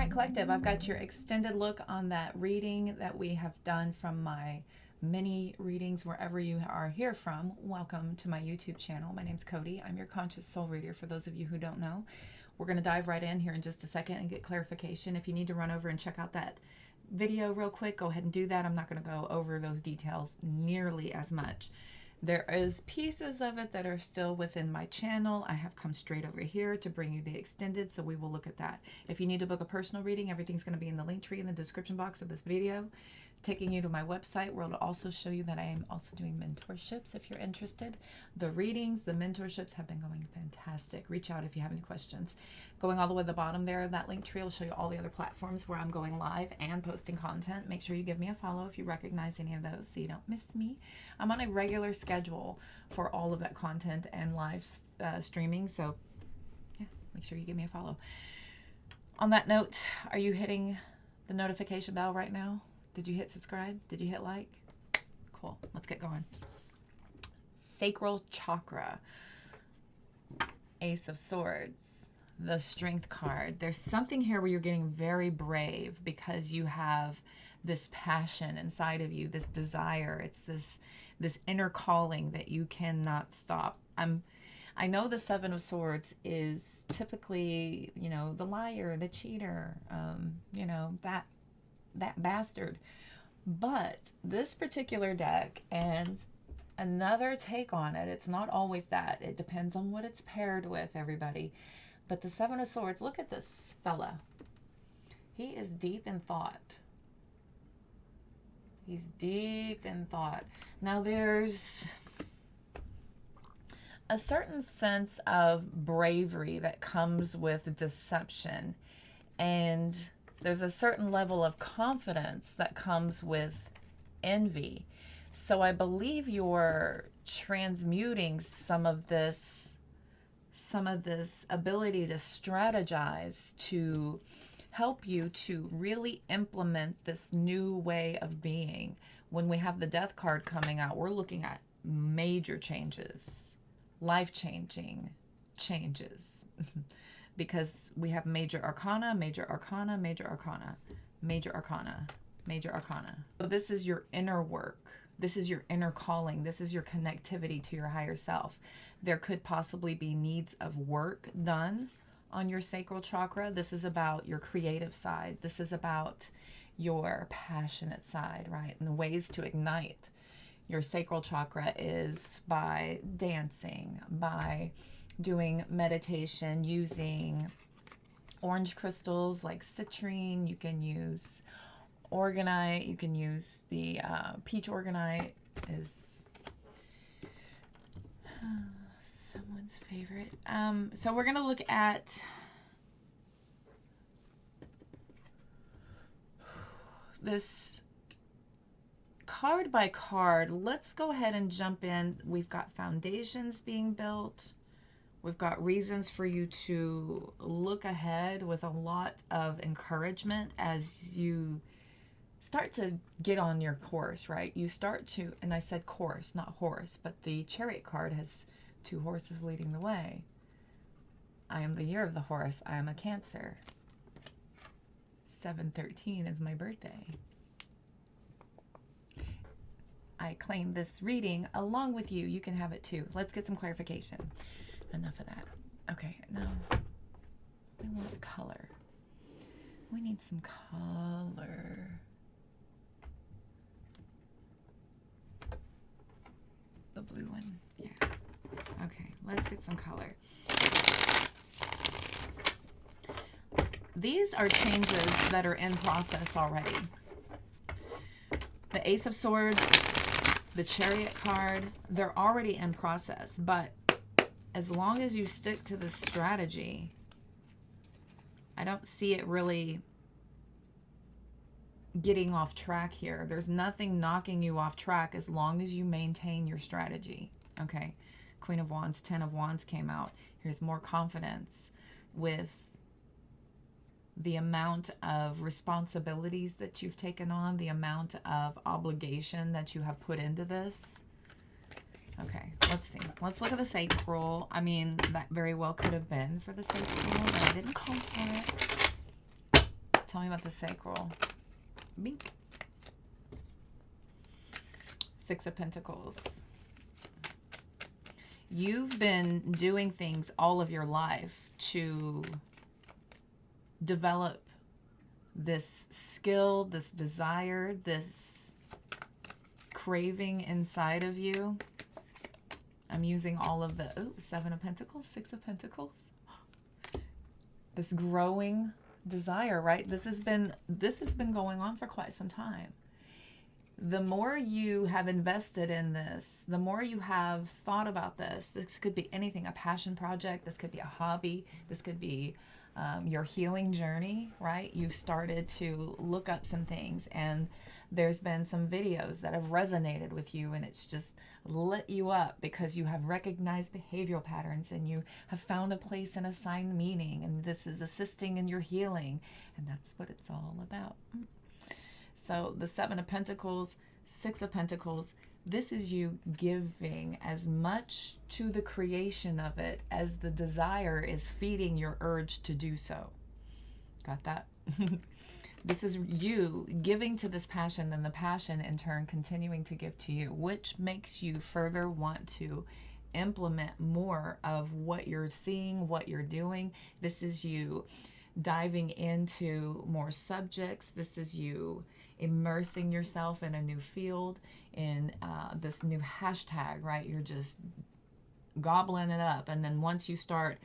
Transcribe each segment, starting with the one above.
right, collective, I've got your extended look on that reading that we have done from my mini readings wherever you are here from. Welcome to my YouTube channel. My name's Cody. I'm your conscious soul reader for those of you who don't know. We're going to dive right in here in just a second and get clarification. If you need to run over and check out that video real quick, go ahead and do that. I'm not going to go over those details nearly as much. There is pieces of it that are still within my channel. I have come straight over here to bring you the extended, so we will look at that. If you need to book a personal reading, everything's going to be in the link tree in the description box of this video, taking you to my website, where it'll also show you that I am also doing mentorships if you're interested. The readings, the mentorships have been going fantastic. Reach out if you have any questions. Going all the way to the bottom there, that link tree will show you all the other platforms where I'm going live and posting content. Make sure you give me a follow if you recognize any of those so you don't miss me. I'm on a regular schedule for all of that content and live streaming, so yeah, make sure you give me a follow. On that note, are you hitting the notification bell right now? Did you hit subscribe? Did you hit like? Cool. Let's get going. Sacral chakra. Ace of Swords. The Strength card. There's something here where you're getting very brave because you have this passion inside of you, this desire. It's this inner calling that you cannot stop. I know the Seven of Swords is typically, you know, the liar, the cheater, you know, that bastard. But this particular deck and another take on it, it's not always that. It depends on what it's paired with, everybody. But the Seven of Swords, look at this fella. He is deep in thought. He's deep in thought. Now there's a certain sense of bravery that comes with deception, and there's a certain level of confidence that comes with envy. So I believe you're transmuting some of this ability to strategize to help you to really implement this new way of being. When we have the Death card coming out, we're looking at major changes, life-changing changes. Because we have major arcana, major arcana, major arcana, major arcana, major arcana. So this is your inner work. This is your inner calling. This is your connectivity to your higher self. There could possibly be needs of work done on your sacral chakra. This is about your creative side. This is about your passionate side, right? And the ways to ignite your sacral chakra is by dancing, by doing meditation, using orange crystals like citrine. You can use organite. You can use the peach organite is someone's favorite. So we're going to look at this card by card. Let's go ahead and jump in. We've got foundations being built. We've got reasons for you to look ahead with a lot of encouragement as you start to get on your course, right? You start to, and I said course, not horse, but the Chariot card has two horses leading the way. I am the year of the horse. I am a Cancer. 7/13 is my birthday. I claim this reading along with you. You can have it too. Let's get some clarification. Enough of that. Okay, now we want color. We need some color. The blue one. Yeah. Okay, let's get some color. These are changes that are in process already. The Ace of Swords, the Chariot card, they're already in process, but as long as you stick to this strategy, I don't see it really getting off track here. There's nothing knocking you off track as long as you maintain your strategy. Okay, Queen of Wands, 10 of Wands came out. Here's more confidence with the amount of responsibilities that you've taken on, the amount of obligation that you have put into this. Okay, let's see. Let's look at the sacral. I mean, that very well could have been for the sacral, but I didn't call for it. Tell me about the sacral. Bink. Six of Pentacles. You've been doing things all of your life to develop this skill, this desire, this craving inside of you. I'm using all of the, oh, Seven of Pentacles, Six of Pentacles. This growing desire, right? This has been going on for quite some time. The more you have invested in this, the more you have thought about this could be anything, a passion project, this could be a hobby, this could be your healing journey, right? You've started to look up some things, and there's been some videos that have resonated with you, and it's just lit you up because you have recognized behavioral patterns and you have found a place and assigned meaning, and this is assisting in your healing, and that's what it's all about. So the Seven of Pentacles, Six of Pentacles, this is you giving as much to the creation of it as the desire is feeding your urge to do so. Got that? This is you giving to this passion, and the passion in turn continuing to give to you, which makes you further want to implement more of what you're seeing, what you're doing. This is you diving into more subjects. This is you immersing yourself in a new field, in this new hashtag, right? You're just gobbling it up. And then once you start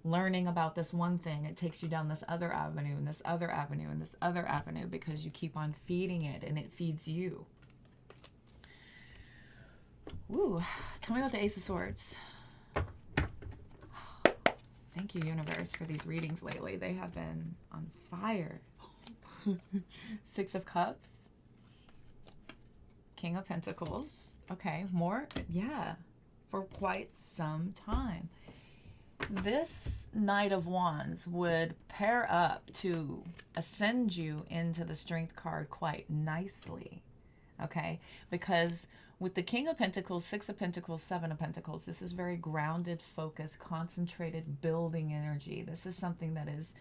learning about this one thing, it takes you down this other avenue and this other avenue and this other avenue, because you keep on feeding it and it feeds you. Ooh, tell me about the Ace of Swords. Thank you, universe, for these readings lately. They have been on fire. Six of Cups. King of Pentacles. Okay, more? Yeah, for quite some time. This Knight of Wands would pair up to ascend you into the Strength card quite nicely. Okay, because with the King of Pentacles, Six of Pentacles, Seven of Pentacles, this is very grounded, focused, concentrated, building energy. This is something that is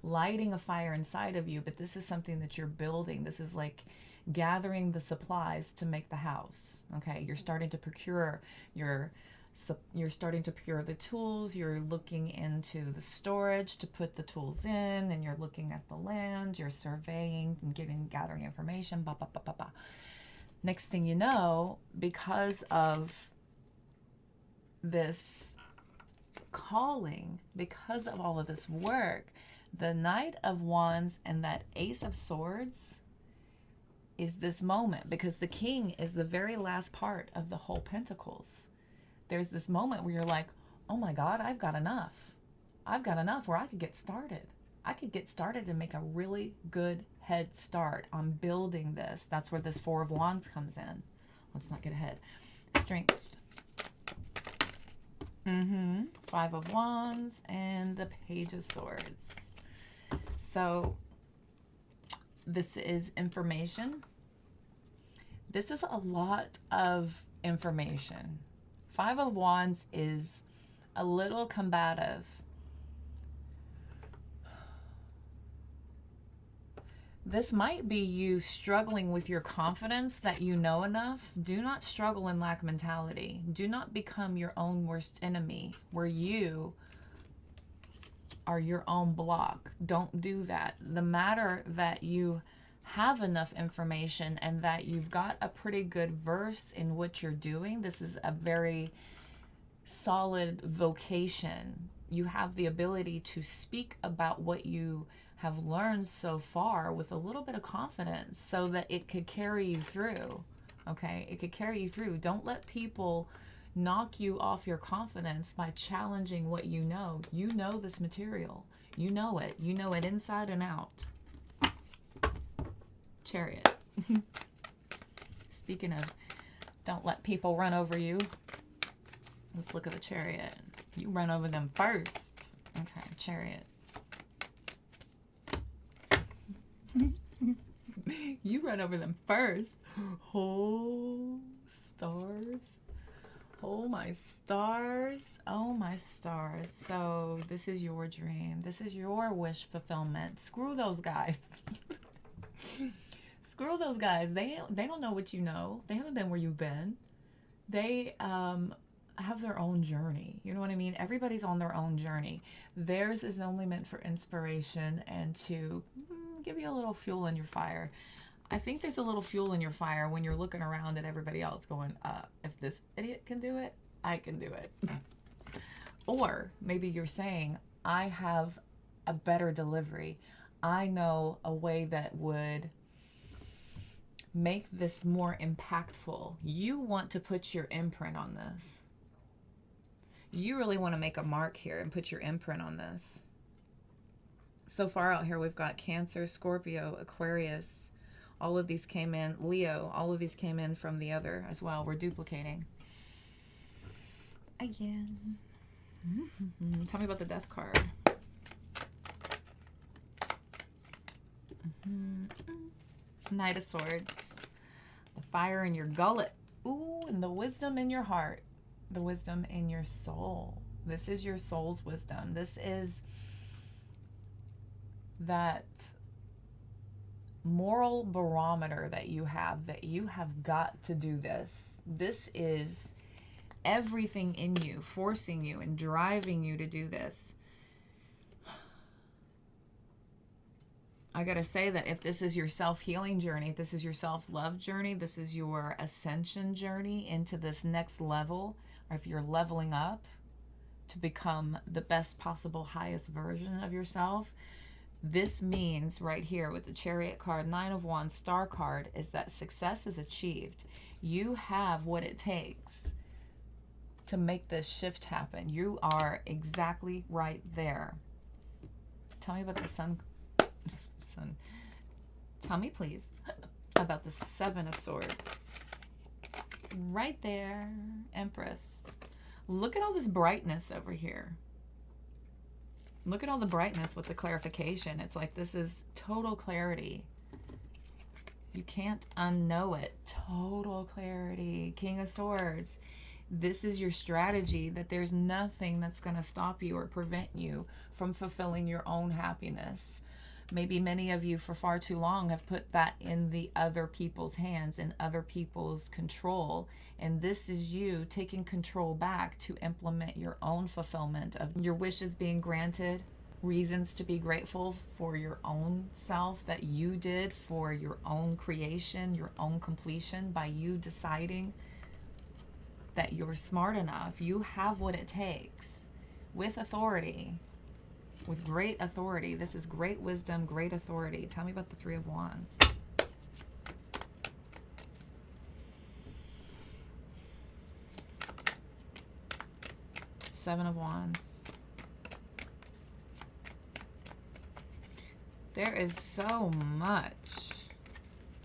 lighting a fire inside of you, but this is something that you're building. This is like gathering the supplies to make the house. Okay, you're starting to procure you're starting to procure the tools. You're looking into the storage to put the tools in, and you're looking at the land. You're surveying and gathering information. Bah, bah, bah, bah, bah. Next thing you know, because of this calling, because of all of this work, the Knight of Wands and that Ace of Swords is this moment, because the King is the very last part of the whole Pentacles. There's this moment where you're like, oh my God, I've got enough. I've got enough where I could get started. I could get started and make a really good head start on building this. That's where this Four of Wands comes in. Let's not get ahead. Strength. Five of Wands and the Page of Swords. So this is information. This is a lot of information. Five of Wands is a little combative. This might be you struggling with your confidence that you know enough. Do not struggle in lack mentality. Do not become your own worst enemy, where you are your own block. Don't do that. The matter that you have enough information and that you've got a pretty good verse in what you're doing. This is a very solid vocation. You have the ability to speak about what you have learned so far with a little bit of confidence so that it could carry you through. Okay, it could carry you through. Don't let people knock you off your confidence by challenging what you know. You know this material. You know it. You know it inside and out. Chariot. Speaking of, don't let people run over you. Let's look at the Chariot. You run over them first. Okay, Chariot. You run over them first. Oh, stars. Oh my stars. Oh my stars. So this is your dream. This is your wish fulfillment. Screw those guys. Screw those guys. They don't know what you know. They haven't been where you've been. They have their own journey. You know what I mean? Everybody's on their own journey. Theirs is only meant for inspiration and to give you a little fuel in your fire. I think there's a little fuel in your fire when you're looking around at everybody else going, if this idiot can do it, I can do it. Or maybe you're saying, I have a better delivery. I know a way that would make this more impactful. You want to put your imprint on this. You really want to make a mark here and put your imprint on this. So far out here, we've got Cancer, Scorpio, Aquarius. All of these came in. Leo, all of these came in from the other as well. We're duplicating. Again. Tell me about the Death card. Knight of Swords. The fire in your gullet. Ooh, and the wisdom in your heart. The wisdom in your soul. This is your soul's wisdom. This is that moral barometer that you have got to do this. This is everything in you, forcing you and driving you to do this. I gotta say that if this is your self-healing journey, if this is your self-love journey, this is your ascension journey into this next level, or if you're leveling up to become the best possible, highest version of yourself, this means right here with the Chariot card, Nine of Wands, Star card, is that success is achieved. You have what it takes to make this shift happen. You are exactly right there. Tell me about the Sun. Tell me, please, about the Seven of Swords. Right there, Empress. Look at all this brightness over here. Look at all the brightness with the clarification. It's like this is total clarity. You can't unknow it. Total clarity. King of Swords. This is your strategy, that there's nothing that's going to stop you or prevent you from fulfilling your own happiness. Maybe many of you for far too long have put that in the other people's hands, in other people's control. And this is you taking control back to implement your own fulfillment of your wishes being granted, reasons to be grateful for your own self that you did for your own creation, your own completion, by you deciding that you're smart enough. You have what it takes with authority. With great authority. This is great wisdom, great authority. Tell me about the Three of Wands. Seven of Wands. There is so much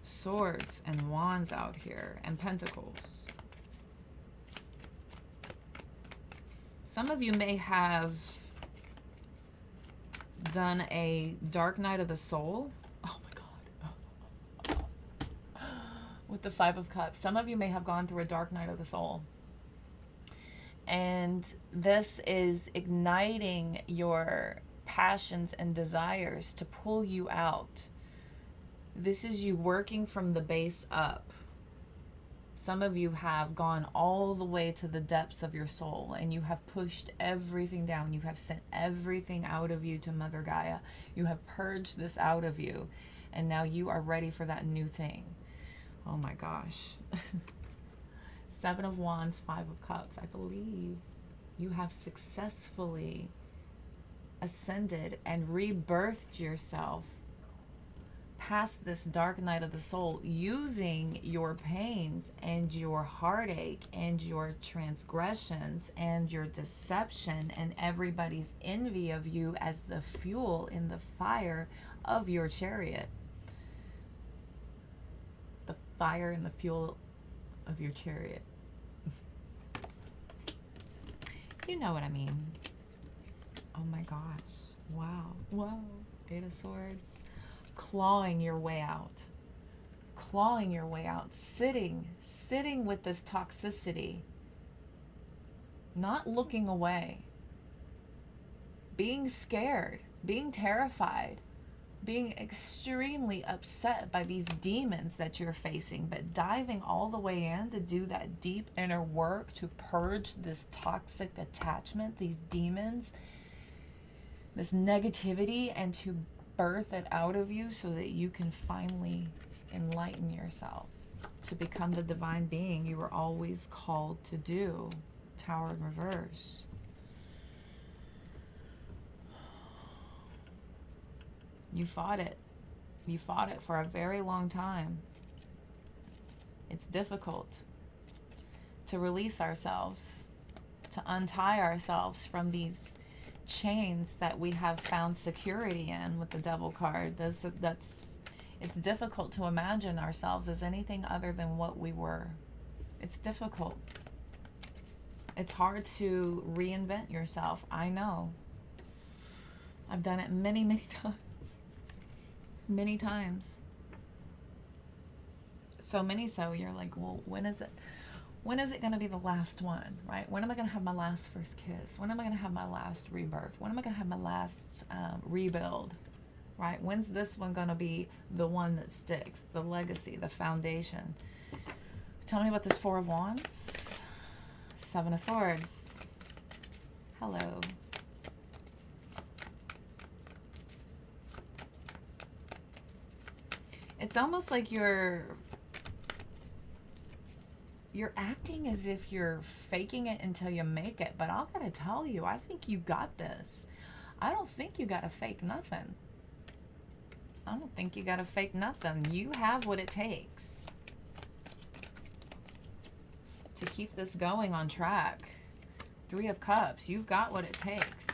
swords and wands out here, and pentacles. Some of you may have done a dark night of the soul. Oh my God. With the Five of Cups. Some of you may have gone through a dark night of the soul. And this is igniting your passions and desires to pull you out. This is you working from the base up. Some of you have gone all the way to the depths of your soul, and you have pushed everything down. You have sent everything out of you to Mother Gaia. You have purged this out of you, and now you are ready for that new thing. Oh my gosh. Seven of Wands, Five of Cups. I believe you have successfully ascended and rebirthed yourself past this dark night of the soul, using your pains and your heartache and your transgressions and your deception and everybody's envy of you as the fuel in the fire of your chariot. The fire and the fuel of your chariot. You know what I mean. Oh my gosh. Wow. Wow. Eight of Swords. Clawing your way out. Clawing your way out. Sitting with this toxicity. not looking away, being scared, being terrified, being extremely upset by these demons that you're facing, but diving all the way in to do that deep inner work to purge this toxic attachment, these demons, this negativity, and to birth it out of you so that you can finally enlighten yourself to become the divine being you were always called to do. Tower in reverse. You fought it. You fought it for a very long time. It's difficult to release ourselves, to untie ourselves from these chains that we have found security in with the Devil card. It's difficult to imagine ourselves as anything other than what we were. It's difficult. It's hard to reinvent yourself. I know. I've done it many, many times. Many times. So many so you're like, well, when is it going to be the last one, right? When am I going to have my last first kiss? When am I going to have my last rebirth? When am I going to have my last rebuild, right? When's this one going to be the one that sticks, the legacy, the foundation? Tell me about this Four of Wands, Seven of Swords. Hello. It's almost like you're acting as if you're faking it until you make it. But I'm going to tell you, I think you got this. I don't think you got to fake nothing. I don't think you got to fake nothing. You have what it takes to keep this going on track. Three of Cups. You've got what it takes.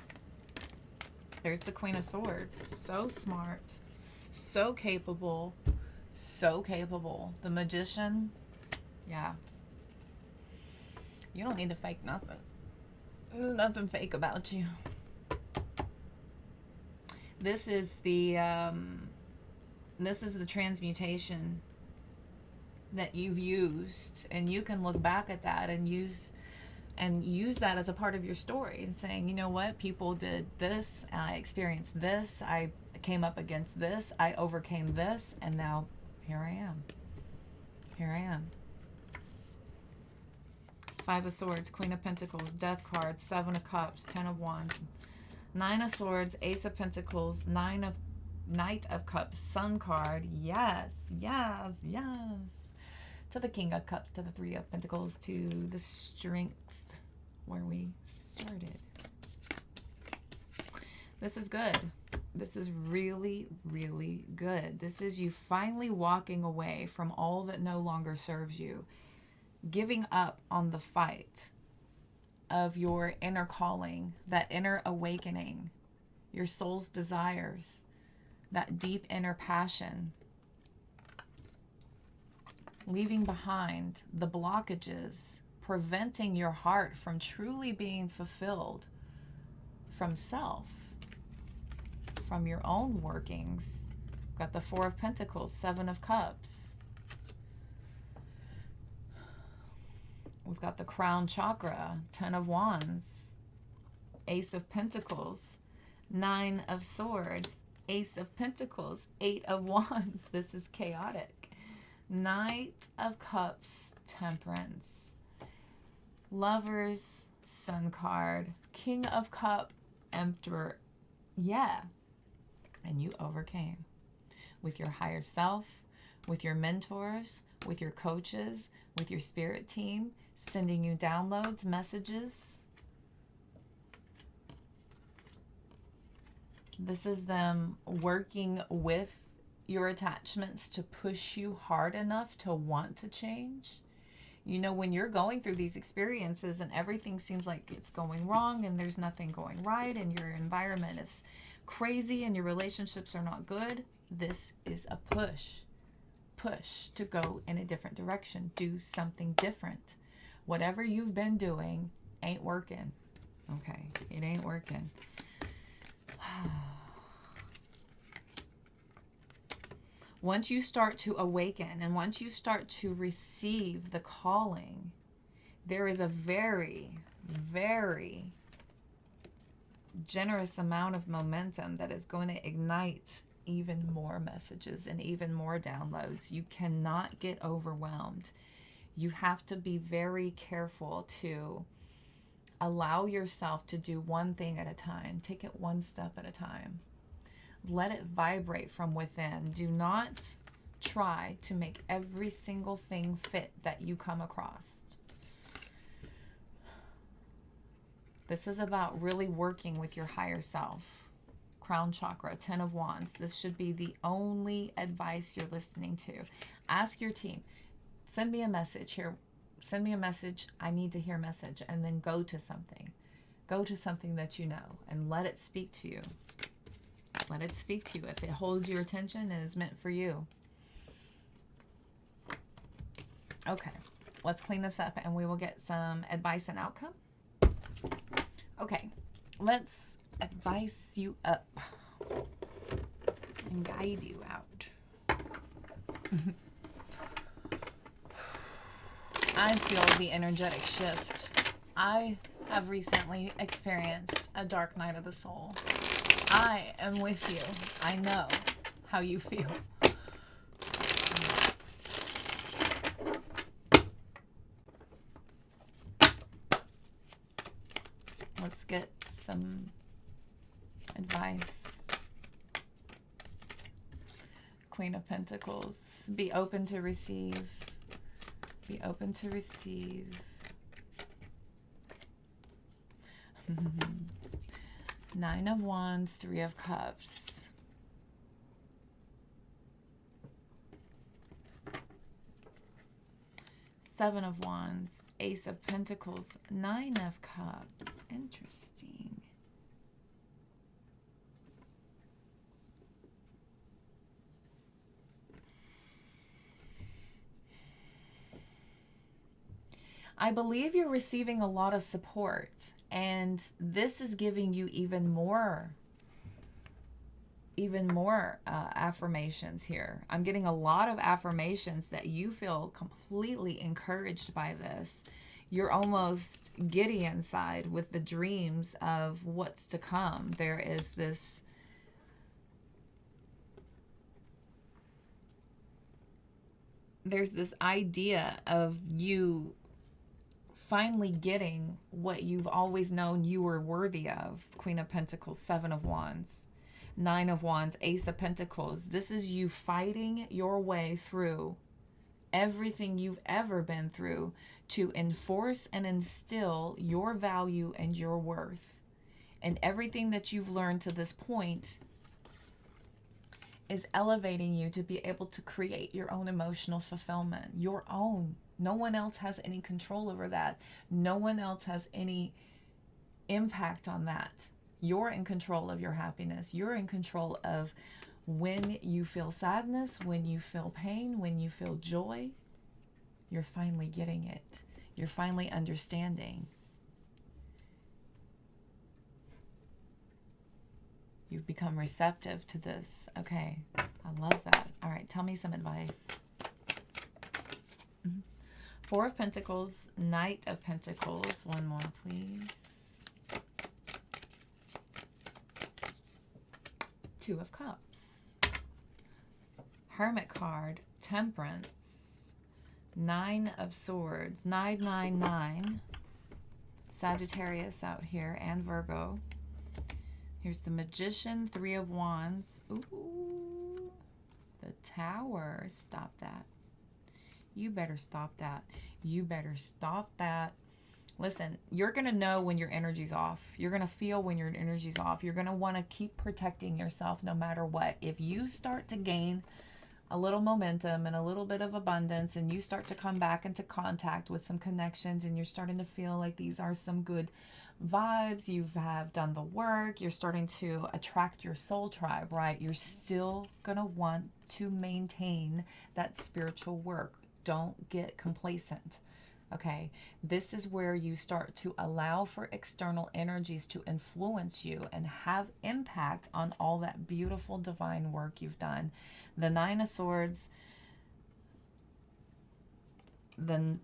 There's the Queen of Swords. So smart. So capable. So capable. The Magician. Yeah. You don't need to fake nothing. There's nothing fake about you. This is the transmutation that you've used, and you can look back at that and use that as a part of your story and saying, you know what, people did this, I experienced this, I came up against this, I overcame this, and now here I am. Here I am. Five of Swords, Queen of Pentacles, Death card, Seven of Cups, Ten of Wands, Nine of Swords, Ace of Pentacles, Knight of Cups, Sun card. Yes, yes, yes. To the King of Cups, to the Three of Pentacles, to the Strength where we started. This is good. This is really, really good. This is you finally walking away from all that no longer serves you. Giving up on the fight of your inner calling, that inner awakening, your soul's desires, that deep inner passion. Leaving behind the blockages, preventing your heart from truly being fulfilled from self, from your own workings. Got the Four of Pentacles, Seven of Cups. We've got the Crown Chakra, Ten of Wands, Ace of Pentacles, Nine of Swords, Ace of Pentacles, Eight of Wands. This is chaotic. Knight of Cups, Temperance. Lovers, Sun card. King of Cup, Emperor. Yeah. And you overcame. With your higher self, with your mentors, with your coaches, with your spirit team, sending you downloads, messages. This is them working with your attachments to push you hard enough to want to change. You know, when you're going through these experiences and everything seems like it's going wrong and there's nothing going right and your environment is crazy and your relationships are not good, this is a push to go in a different direction. Do something different. Whatever you've been doing ain't working. Okay, it ain't working. Once you start to awaken and once you start to receive the calling, There is a very, very generous amount of momentum that is going to ignite even more messages and even more downloads. You cannot get overwhelmed. You have to be very careful to allow yourself to do one thing at a time. Take it one step at a time. Let it vibrate from within. Do not try to make every single thing fit that you come across. This is about really working with your higher self. Crown chakra, 10 of Wands. This should be the only advice you're listening to. Ask your team. Send me a message here. Send me a message. I need to hear a message. And then go to something. Go to something that you know and let it speak to you. Let it speak to you. If it holds your attention, it is meant for you. Okay, let's clean this up and we will get some advice and outcome. Okay, let's advise you up and guide you out. I feel the energetic shift. I have recently experienced a dark night of the soul. I am with you. I know how you feel. Let's get some advice. Queen of Pentacles. Be open to receive. Be open to receive. Nine of Wands, Three of Cups. Seven of Wands, Ace of Pentacles, Nine of Cups. Interesting. I believe you're receiving a lot of support, and this is giving you even more affirmations here. I'm getting a lot of affirmations that you feel completely encouraged by this. You're almost giddy inside with the dreams of what's to come. There's this idea of you finally getting what you've always known you were worthy of. Queen of Pentacles, Seven of Wands, Nine of Wands, Ace of Pentacles. This is you fighting your way through everything you've ever been through to enforce and instill your value and your worth. And everything that you've learned to this point is elevating you to be able to create your own emotional fulfillment, your own. No one else has any control over that. No one else has any impact on that. You're in control of your happiness. You're in control of when you feel sadness, when you feel pain, when you feel joy. You're finally getting it. You're finally understanding. You've become receptive to this. Okay, I love that. All right, tell me some advice. Four of Pentacles, Knight of Pentacles. One more, please. Two of Cups. Hermit card, Temperance. Nine of Swords. 999. Sagittarius out here and Virgo. Here's the Magician, Three of Wands. Ooh, the Tower. Stop that. You better stop that. You better stop that. Listen, you're going to know when your energy's off. You're going to feel when your energy's off. You're going to want to keep protecting yourself no matter what. If you start to gain a little momentum and a little bit of abundance, and you start to come back into contact with some connections, and you're starting to feel like these are some good vibes, you have done the work, you're starting to attract your soul tribe, right? You're still going to want to maintain that spiritual work. Don't get complacent. Okay, this is where you start to allow for external energies to influence you and have impact on all that beautiful divine work you've done. The Nine of Swords, the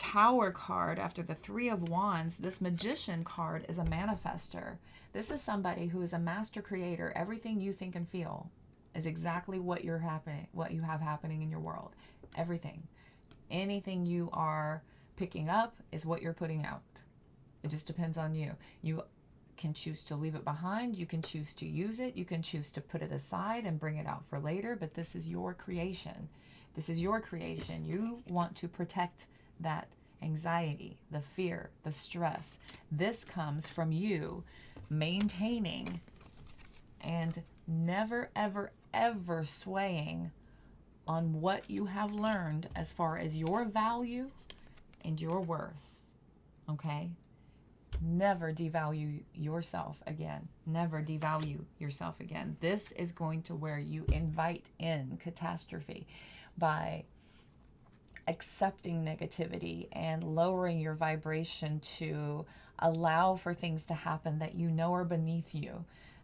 Tower card, after the Three of Wands, this Magician card is a manifester. This is somebody who is a master creator. Everything you think and feel is exactly what you have happening in your world. Everything. Anything you are picking up is what you're putting out. It just depends on you. You can choose to leave it behind. You can choose to use it. You can choose to put it aside and bring it out for later. But this is your creation. This is your creation. You want to protect that anxiety, the fear, the stress. This comes from you maintaining and never, ever, ever swaying on what you have learned as far as your value and your worth. Okay? Never devalue yourself again. Never devalue yourself again. This is going to where you invite in catastrophe by accepting negativity and lowering your vibration to allow for things to happen that you know are beneath you.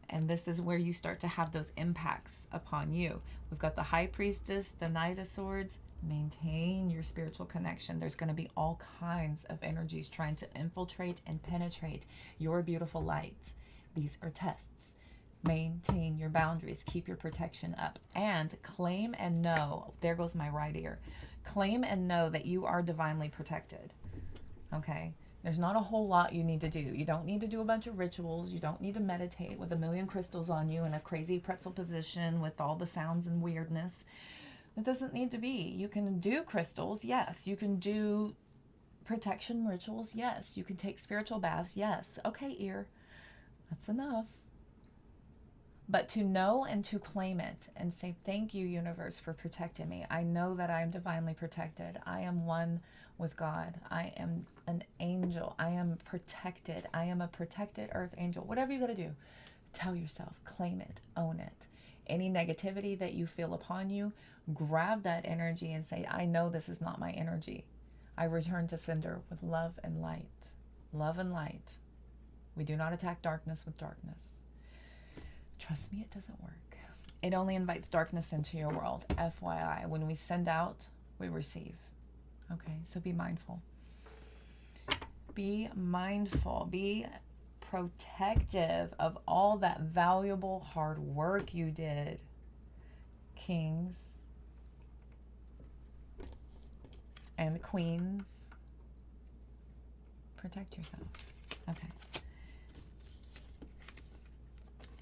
And this is where you start to have those impacts upon you. We've got the High Priestess, the Knight of Swords. Maintain your spiritual connection. There's going to be all kinds of energies trying to infiltrate and penetrate your beautiful light. These are tests. Maintain your boundaries. Keep your protection up. And claim and know. There goes my right ear. Claim and know that you are divinely protected. Okay? There's not a whole lot you need to do. You don't need to do a bunch of rituals. You don't need to meditate with a million crystals on you in a crazy pretzel position with all the sounds and weirdness. It doesn't need to be. You can do crystals, yes. You can do protection rituals, yes. You can take spiritual baths, yes. Okay, ear. That's enough. But to know and to claim it and say, thank you, universe, for protecting me. I know that I am divinely protected. I am one with God. I am an angel. I am protected. I am a protected earth angel. Whatever you got to do, tell yourself, claim it, own it. Any negativity that you feel upon you, grab that energy and say, I know this is not my energy. I return to sender with love and light. Love and light. We do not attack darkness with darkness. Trust me, it doesn't work. It only invites darkness into your world. FYI, when we send out, we receive. Okay, so be mindful. Be mindful. Be protective of all that valuable hard work you did. Kings and queens. Protect yourself. Okay.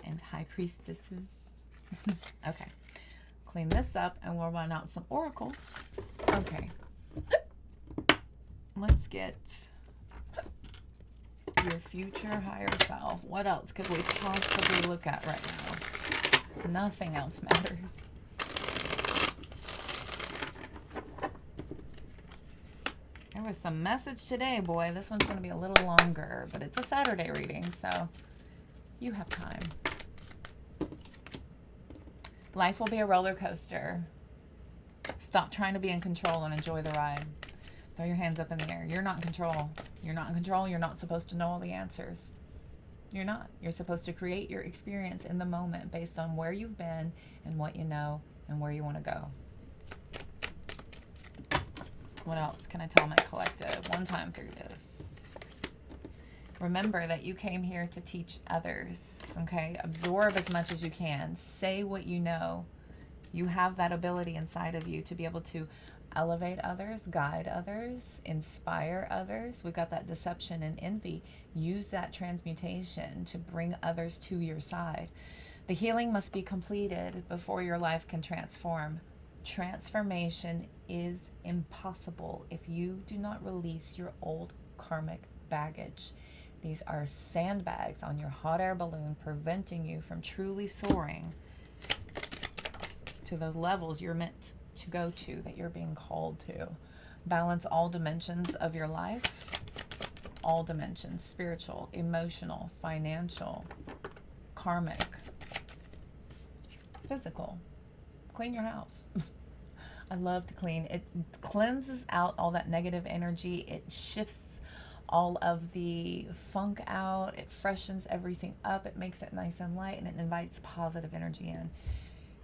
And high priestesses. Okay. Clean this up and we'll run out some oracle. Okay. Let's get your future higher self. What else could we possibly look at right now? Nothing else matters. There was some message today, boy. This one's going to be a little longer, but it's a Saturday reading, so you have time. Life will be a roller coaster. Stop trying to be in control and enjoy the ride. Throw your hands up in the air. You're not in control. You're not in control. You're not supposed to know all the answers. You're not. You're supposed to create your experience in the moment based on where you've been and what you know and where you want to go. What else can I tell my collective one time through this? Remember that you came here to teach others, okay? Absorb as much as you can. Say what you know. You have that ability inside of you to be able to elevate others, guide others, inspire others. We've got that deception and envy. Use that transmutation to bring others to your side. The healing must be completed before your life can transform. Transformation is impossible if you do not release your old karmic baggage. These are sandbags on your hot air balloon preventing you from truly soaring to those levels you're meant to go to, that you're being called to. Balance all dimensions of your life. All dimensions: spiritual, emotional, financial, karmic, physical. Clean your house. I love to clean. It cleanses out all that negative energy. It shifts all of the funk out. It freshens everything up. It makes it nice and light, and it invites positive energy in.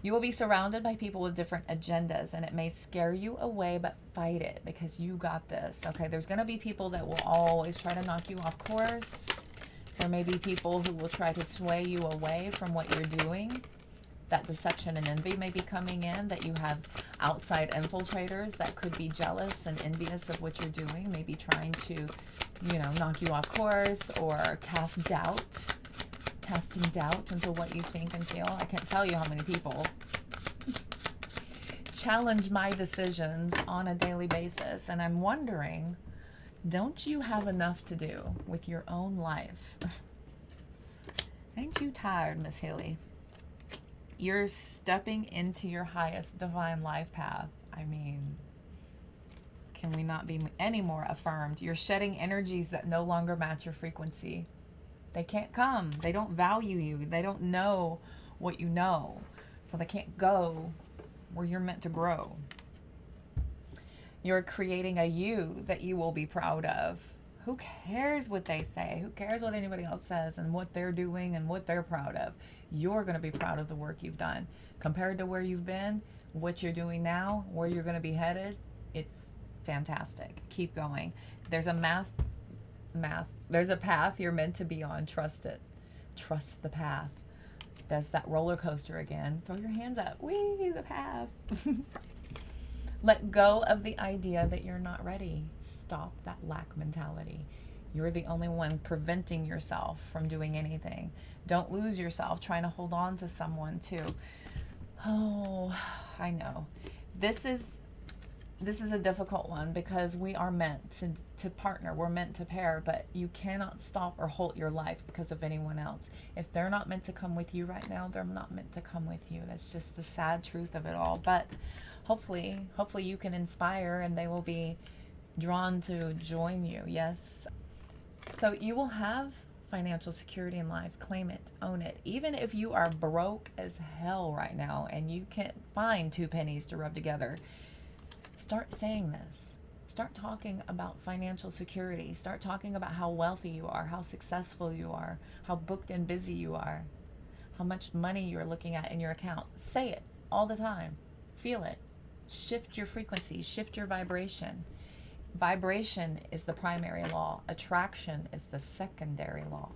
You will be surrounded by people with different agendas, and it may scare you away, but fight it because you got this. Okay, there's going to be people that will always try to knock you off course. There may be people who will try to sway you away from what you're doing. That deception and envy may be coming in, that you have outside infiltrators that could be jealous and envious of what you're doing, maybe trying to, you know, knock you off course or casting doubt into what you think and feel. I can't tell you how many people challenge my decisions on a daily basis, and I'm wondering, don't you have enough to do with your own life? Ain't you tired, Miss Hilly? You're stepping into your highest divine life path. I mean, can we not be any more affirmed? You're shedding energies that no longer match your frequency. They can't come. They don't value you. They don't know what you know. So they can't go where you're meant to grow. You're creating a you that you will be proud of. Who cares what they say? Who cares what anybody else says and what they're doing and what they're proud of? You're going to be proud of the work you've done. Compared to where you've been, what you're doing now, where you're going to be headed, it's fantastic. Keep going. There's a there's a path you're meant to be on. Trust it. Trust the path. That's that roller coaster again. Throw your hands up. Whee, the path. Let go of the idea that you're not ready. Stop that lack mentality. You're the only one preventing yourself from doing anything. Don't lose yourself trying to hold on to someone too. Oh, I know. This is a difficult one because we are meant to partner. We're meant to pair, but you cannot stop or halt your life because of anyone else. If they're not meant to come with you right now, they're not meant to come with you. That's just the sad truth of it all. But hopefully you can inspire and they will be drawn to join you. Yes. So you will have financial security in life. Claim it, own it. Even if you are broke as hell right now and you can't find 2 pennies to rub together, start saying this. Start talking about financial security. Start talking about how wealthy you are, how successful you are, how booked and busy you are, how much money you're looking at in your account. Say it all the time. Feel it. Shift your frequency, shift your vibration. Vibration is the primary law. Attraction is the secondary law.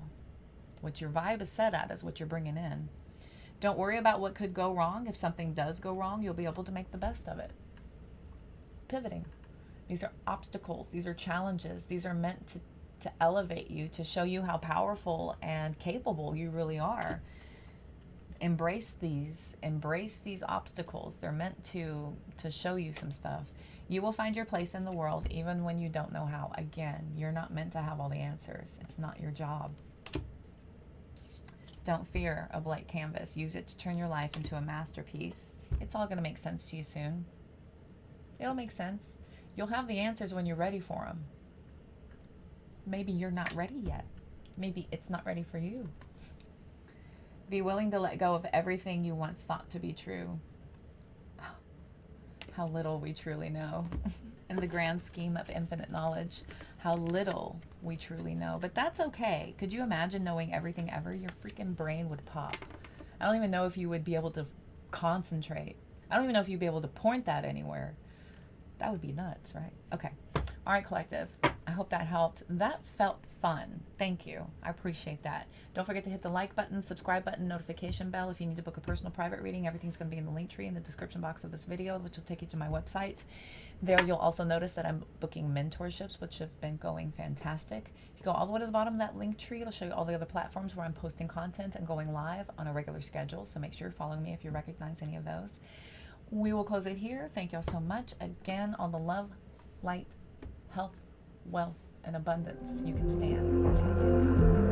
What your vibe is set at is what you're bringing in. Don't worry about what could go wrong. If something does go wrong, you'll be able to make the best of it. Pivoting. These are obstacles. These are challenges. These are meant to elevate you, to show you how powerful and capable you really are. Embrace these obstacles. They're meant to show you some stuff. You will find your place in the world even when you don't know how. Again, you're not meant to have all the answers. It's not your job. Don't fear a blank canvas. Use it to turn your life into a masterpiece. It's all going to make sense to you soon. It'll make sense. You'll have the answers when you're ready for them. Maybe you're not ready yet. Maybe it's not ready for you. Be willing to let go of everything you once thought to be true. How little we truly know. In the grand scheme of infinite knowledge, how little we truly know. But that's okay. Could you imagine knowing everything ever? Your freaking brain would pop. I don't even know if you would be able to concentrate. I don't even know if you'd be able to point that anywhere. That would be nuts, right? Okay. All right, collective. I hope that helped. That felt fun. Thank you. I appreciate that. Don't forget to hit the like button, subscribe button, notification bell. If you need to book a personal private reading, everything's going to be in the link tree in the description box of this video, which will take you to my website. There you'll also notice that I'm booking mentorships, which have been going fantastic. If you go all the way to the bottom of that link tree, it'll show you all the other platforms where I'm posting content and going live on a regular schedule. So make sure you're following me if you recognize any of those. We will close it here. Thank you all so much. Again, all the love, light, health, wealth, and abundance you can stand. See you soon.